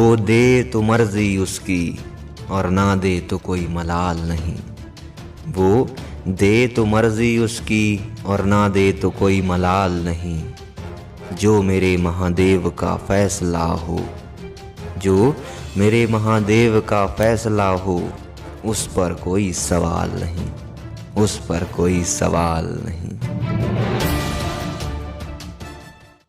वो दे तो मर्जी उसकी और ना दे तो कोई मलाल नहीं। वो दे तो मर्जी उसकी और ना दे तो कोई मलाल नहीं। जो मेरे महादेव का फैसला हो, जो मेरे महादेव का फैसला हो, उस पर कोई सवाल नहीं, उस पर कोई सवाल नहीं।